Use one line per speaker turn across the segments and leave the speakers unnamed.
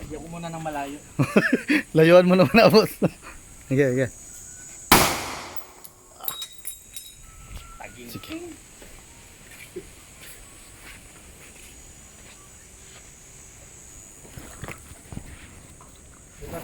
Lagyan ko muna ng malayo.
Layuan mo naman na, boss. Sige, sige.
Taging.
Sige.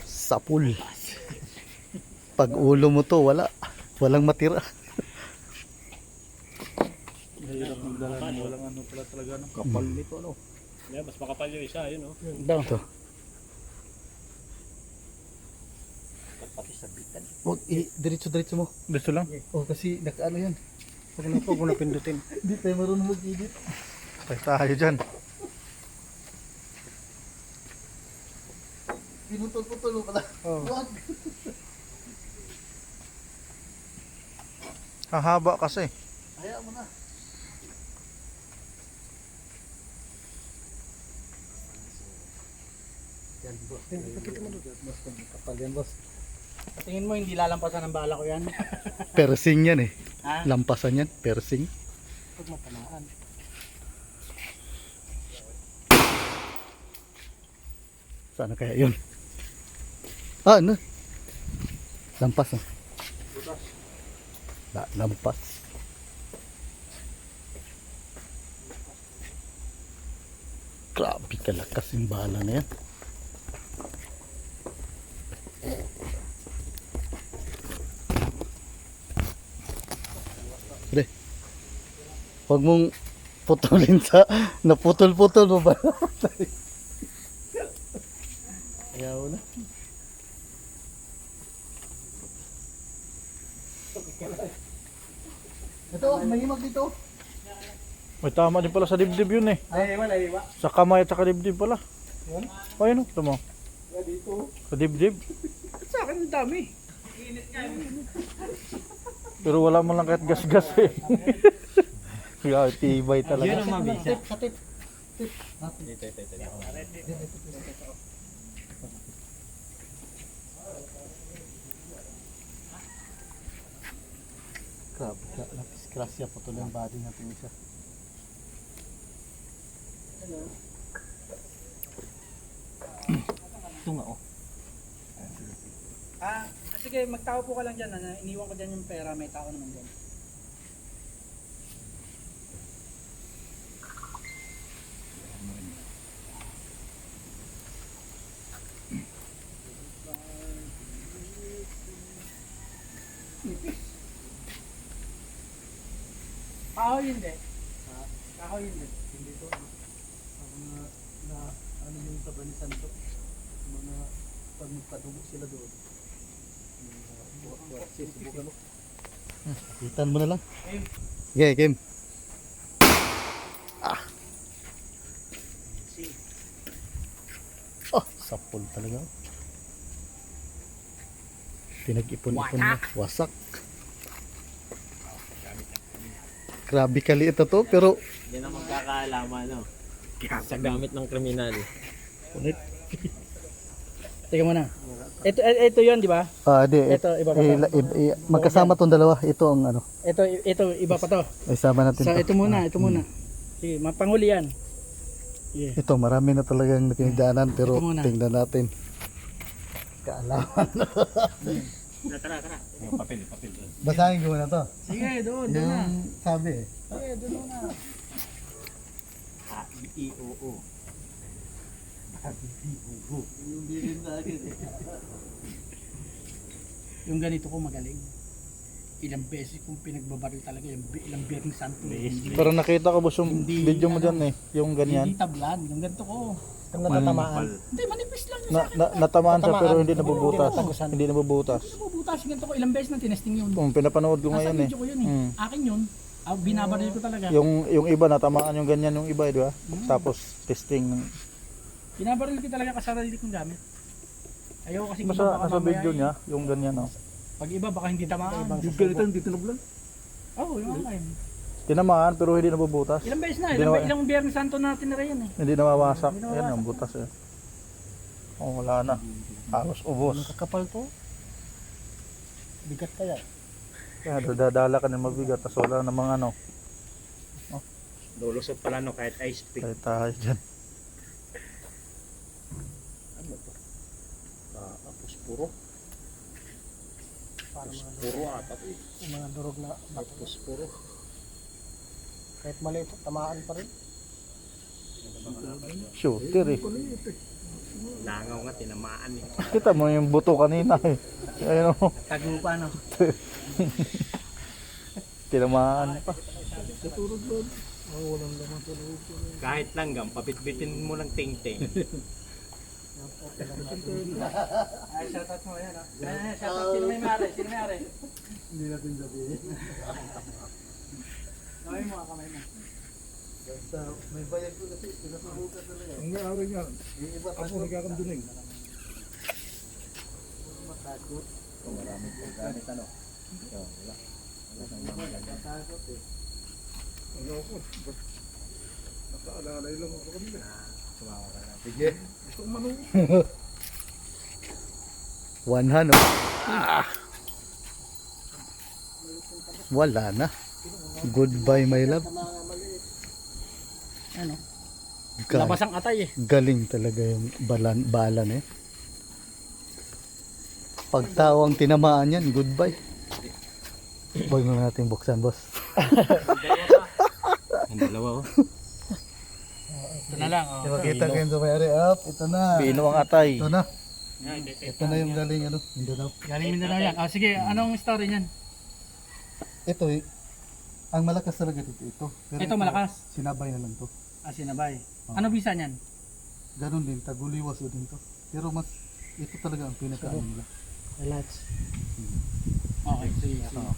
Sapul. Pag ulo mo to, walang matira.
Mahirap magdala ng walang ano pala talaga, no? Kapal nito, ano?
Yeah, mas makapal yung isa, yun oh.
Down to.
Pati sa bitan.
Huwag, diretso-diretso mo.
Gusto lang?
Oh, kasi nakaano yan.
Huwag na po, kung napindutin.
Hindi tayo marunong mag-edit.
Patay tayo dyan.
Pinutol-putol mo pala.
Oh.
Huwag.
Hahaba kasi.
Hayaan mo na. Yan, boss.
Pakita mo doon.
Boss, kapal yan, boss.
Tingin mo hindi lalampasan ng bala ko yan?
Persing yan eh.
Ha?
Lampasan yan, persing.
Huwag mapanaan.
Sana kaya yun? Ah, ano? Lampas ah. Lampas. Grabe kalakas yung bala na yan. Pre, huwag mong putulin sa naputol-putol mo ba? Ayaw na. Ito, may himag dito.
May tama din pala sa dibdib yun eh.
Lahiwa.
Sa kamay at sa dibdib pala.
Yun?
O yun, ito mo.
Dito.
Sa dibdib.
Sa akin ang dami.
Pero wala mo lang kahit gas-gas eh. Kaya tibay talaga.
Yun ang mabisa.
Sa tip. Grabe ka, napis-krasya po ito ng body natin isa. Ito nga oh.
Sige, magtao po ka lang dyan. Iniwan ko dyan yung pera. May tao naman dyan. Kahoy hindi. Kahoy hindi.
Hindi to ano yung taba ni Santo, mga pag magkadugo sila doon, subukan mo. Kapitan mo na lang. Okay, game. Sapol talaga. Pinag-ipon-ipon na. Wasak. Grabe kaliit na to, pero
Yan ang magkakaalaman, no? Sa gamit ng kriminal.
ulit.
Teka muna. Ito yun, di ba?
Di.
Ito, iba pa to.
Magkasama tong dalawa. Ito ang ano.
Ito, iba pa to.
Isama natin
So,
to.
ito muna, ito muna. Sige, mapanghuli yan. Yeah.
Ito, marami na talagang nakinigdaanan, pero
Ito muna.
tingnan natin. Kaalaman.
Tara. Yung papel.
Basahin ko na to.
Sige, doon na.
Yung sabi.
Sige, doon na.
A-E-I-O-O.
Yung bilin na akin.
Yung ganito ko magaling. Ilang beses kong pinagbabaril talaga. Ilang Biyernes Santo.
Pero nakita ko boss yung
Hindi,
video mo dyan eh. Yung ganyan.
Hindi tablan. Yung ganito ko.
Ang natatamaan.
Hindi, manipis lang yun
Na,
sa akin.
natamaan siya pero hindi
Hindi
nabubutas.
natagusan.
Hindi nabubutas.
Nabubutas. Ganito ko. Ilang beses na tinesting yun.
Kung pinapanood ko
Nasa
ngayon eh.
video ko yun eh.
Mm.
Akin yun. Binabaril ko talaga.
Yung iba natamaan yung ganyan yung iba, di ba? Tapos testing.
Binabaril ko talaga kasarili kong gamit. Ayaw kasi
Nasa,
baka
nasa
mamaya
video
eh.
niya, yung ganyan oh.
Pag iba baka hindi tamaan.
Yung ganito, hindi tinublan.
Oo, yung akin.
Tinamaan pero hindi nabubutas.
Ilang beses na.
Hindi naman-
Ilang Biyernes Santo na tinira yan eh.
Hindi nawawasak.
Hindi
Yan
nawawasak.
ang butas eh. Oh, wala na. Halos ubos.
Kakapal to. Bigat kaya.
Kaya dadala ka ng mabigat tapos wala namang ano.
Lulusot pala no kahit ice pick.
Kaya tayo dyan.
Puspuro.
Para mga
Puspuro ata to eh.
mga durog na bato.
Puspuro.
Kahit maliit, tamaan pa rin.
Shooter eh.
Langaw nga, tinamaan eh.
Kita mo yung buto kanina eh. Ayun o.
Tagupa, no?
Tinamaan pa.
Kahit langgam, papitbitin mo lang ting-ting.
Ay, shoutout mo yan, ha? Shoutout, sino may mare? Sino may mare?
Hindi natin sabihin.
Kamay mo, kamay mo.
Basta may bayad ko kasi pinasubukan talaga.
Ang may-ari niya.
Yung iba
Ako nagkakanduning.
matakot.
Maraming pagkanit ano. Wala. Wala sang mga ganda.
Matakot eh.
Ano ako? Nakaalalay lang ako kanila.
Sumawa ka na.
Sige.
Gusto kong manong.
One hand oh. Wala na. Goodbye my love.
Ano?
Ga-
Labas ang atay eh.
galing talaga yung balan eh. Pag tao ang tinamaan yan, goodbye. Huwag na natin buksan, boss.
Ang dalawa oh.
Ito na lang, oh.
Makita ko yung sumayari. Up, ito na.
Pino ang atay.
Ito na. Ito na yung galing ano, Mindanao.
Galing Mindanao yan. Oh, sige, anong story niyan?
Ito eh, ang malakas talaga dito ito. Pero
Ito malakas.
Sinabay na lang to.
Sinabay.
Oh.
Ano bisa niyan?
Ganon din, taguliwas din to. Pero mas, ito talaga ang pinaka nila.
Relax. Okay, sige.
Oo.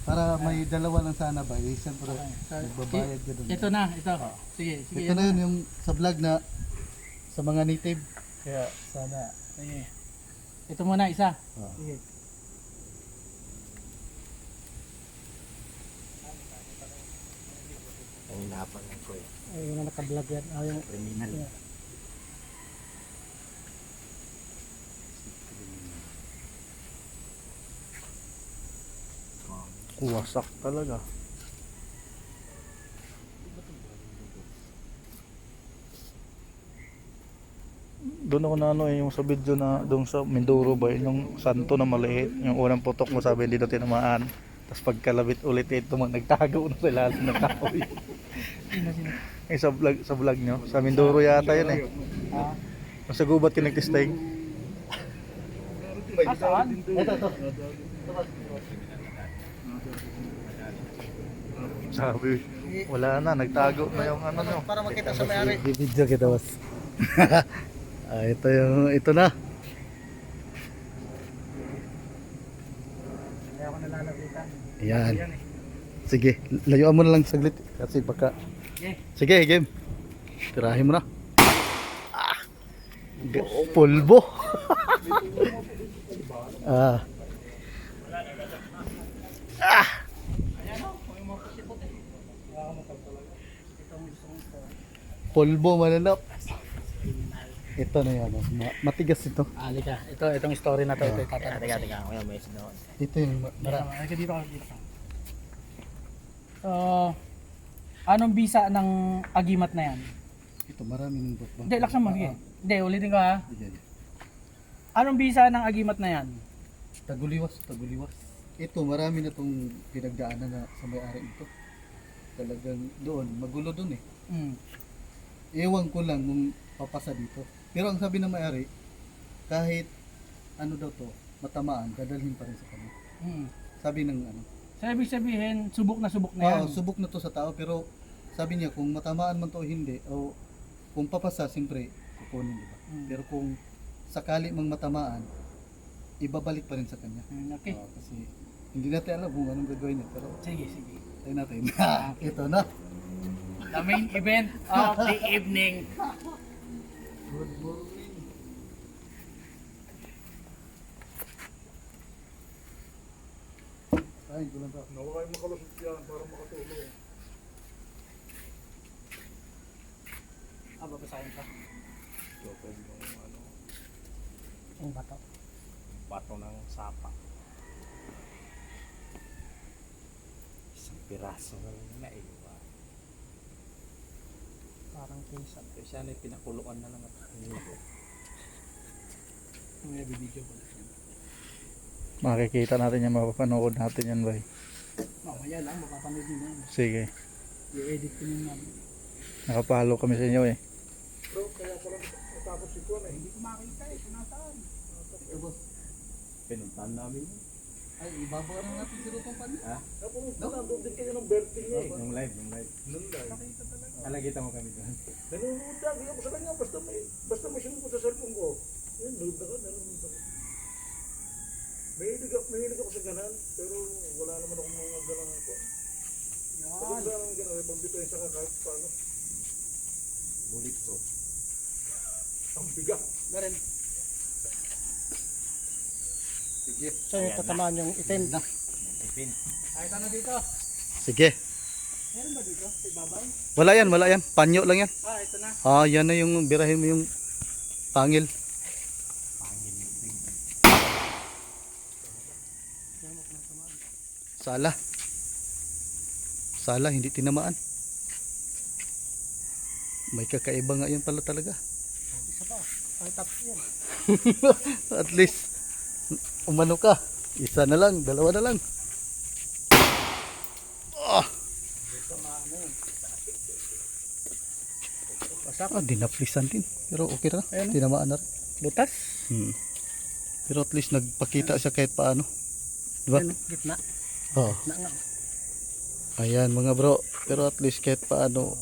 Para may dalawa lang sana ba, eh, siyempre,
Okay.
nagbabayad ka dun.
Ito na, ito. Sige, sige.
Ito na yun yung sa vlog na sa mga native. Kaya sana.
Sige. Ito muna, isa.
Oh.
Sige.
Ang hinapan lang ko eh.
Ay, yung naka-vlog yan. Yung
Criminal.
Yeah.
Wasak talaga. Doon ako na ano eh, yung sa video na doon sa Mindoro ba, yung santo na maliit, yung unang putok mo sabi hindi na tinamaan. Tapos pagkalabit ulit ito, nagtago na sa ilalim ng kahoy.
Sino?
Eh, sa vlog nyo, sa Mindoro yata yun eh.
Ah,
Yung sa gubat kinagtisting.
saan?
Ito.
Sabi, wala na, nagtago na yung ano nyo.
Para makita sa may-ari.
Video kita, boss. Ito na.
Kaya ako nalalapitan.
Ayan. Sige, layuan mo na lang saglit. Kasi baka...
Okay.
Sige, game. Tirahin mo na. Pulbo. ah. Pulbo mananap. Ito na yan. Matigas ito.
Alika. Itong story na to. Ito tatanong.
Teka. Kuya, may sinaw.
Ito yung
Alika dito ka. Anong bisa ng agimat na yan?
Ito marami ng bukbang.
Hindi, laksan mo. Sige. Hindi, ulitin ko ha. Anong bisa ng agimat na yan?
Taguliwas. Ito marami na itong pinagdaanan na sa may-ari ito. Talagang doon, magulo doon eh.
Hmm.
Ewan ko lang kung papasa dito. Pero ang sabi ng may-ari, kahit ano daw to, matamaan, dadalhin pa rin sa kanya.
Hmm.
Sabi ng ano.
So, ibig sabihin, subok na yan.
Subok na to sa tao, pero sabi niya kung matamaan man to o hindi, o kung papasa, siyempre, kukunin, di ba? Pero kung sakali mang matamaan, ibabalik pa rin sa kanya.
Okay.
Kasi hindi natin alam kung anong gagawin niya, pero
Sige.
tayo natin. Ito na.
The main event of the evening.
Good morning. Kain ko lang to.
Nawa kayo makalusot yan para makatulong.
Babasahin ka.
So, pwede mo ano.
Yung bato.
Bato ng sapa. Isang piraso na lang naiwa.
Parang case.
Siya na pinakuluan na lang at
May video ko lang yan.
Makikita natin yan, mapapanood natin yan, bay.
Mamaya lang, mapapanood nyo na yan.
Sige.
I-edit ko nyo namin.
Nakapalo kami sa inyo eh.
Bro, kaya ko lang natapos si Kuan eh. Hindi ko makita eh, kung nasaan.
Ito boss.
Pinuntahan namin.
Ay, ibabaw na natin si Rutong Pan.
Ha?
Nandun din kayo ng birthday niya eh.
Yung live.
Nakita talaga.
Nakita mo kami doon.
Nanonood lang ako sa kanya, basta may sinunod ko sa cellphone ko. Yan, nanonood ako. Mahilig ako sa ganan, pero wala naman akong mga ganan ako. Yan. Wala naman ganan, pag-depensa ka kahit paano.
Bulit ko.
Ang bigat. Meron.
Sige.
Saan yung tatamaan yung itim?
Ipin.
Kahit ano dito?
Sige.
Meron ba dito? Sa ibabaw?
Wala yan. Panyo lang yan.
Ah, ito na.
Ah, yan na yung birahin mo yung pangil. Sala. Sala, hindi tinamaan. May kakaiba nga yan pala talaga.
Isa pa. Ay, tapos yan.
At least, umano ka. Isa na lang, dalawa na lang. Ah, dinaplisan din. Pero okay na.
Ayun.
Tinamaan na rin.
Butas?
Pero at least nagpakita siya kahit paano. Diba?
Ano? Gitna.
Oh.
Gitna nga.
Ayan mga bro. Pero at least kahit paano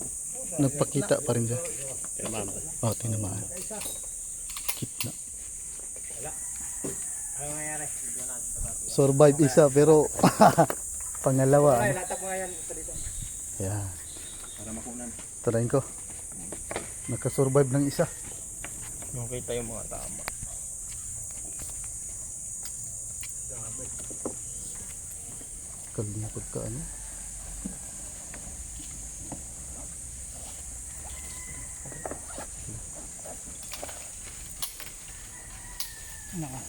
nagpakita pa rin siya.
Tinamaan.
Oh, tinamaan. Gitna.
Ano nangyari?
Survive isa pero pangalawa.
Ay, latak mo nga yan. Isa dito.
Ayan.
Para makunan.
Tarayin ko. Nakasurvive ng isa.
Yung kita yung mga tama.
Kalipag ka ano.
Naka.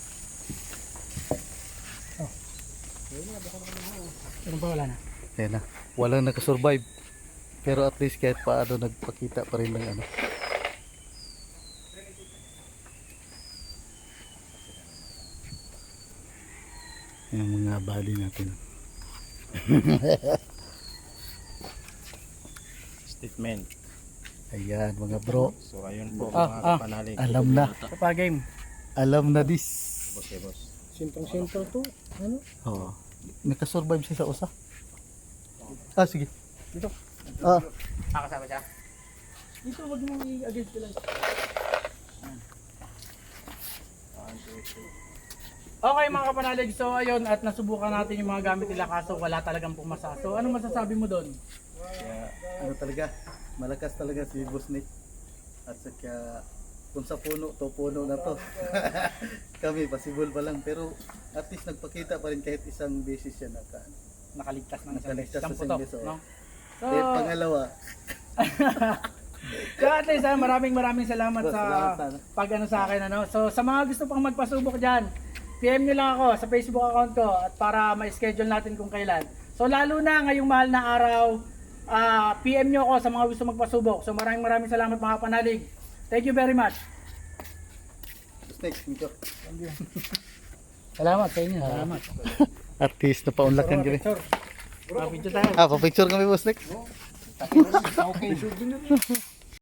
Oh. Pero ba wala na?
Ayan na. Walang nakasurvive. Pero at least kahit paano nagpakita pa rin ng ano. Yung mga bali natin.
Statement.
Ayan mga bro.
So ayun po
Ah,
mga
ah.
kapanalig.
Alam na.
Pa game.
Alam na this.
Boss.
Sintong-sintong to. Ano?
Oo. Nakasurvive siya sa usa. Ah, sige.
Dito.
Ah,
Kasama siya?
Dito, wag mo i-against lang. Okay mga kapanalig, so ayun at nasubukan natin yung mga gamit nila kaso wala talagang pumasa. So ano masasabi mo doon?
Kaya ano talaga, malakas talaga si Boss Nick. At saka kung sa puno to, puno na to. Kami possible pa lang pero at least nagpakita pa rin kahit isang beses siya
Nakaligtas na
Nakaligtas
isang
na
putok,
isang beso.
no? So,
pangalawa.
so at least maraming salamat
Boss,
sa
salamat sana.
pag ano sa akin ano. So sa mga gusto pang magpasubok diyan, PM nyo lang ako sa Facebook account ko at para ma-schedule natin kung kailan. So lalo na ngayong mahal na araw, PM nyo ako sa mga gusto magpasubok. So maraming salamat mga panalig. Thank you very much.
Boss Nick, thank you.
Salamat sa inyo. Salamat.
at least napaunlakan kami.
Video tayo.
Ah, pa-picture kami boss Nick.
Okay.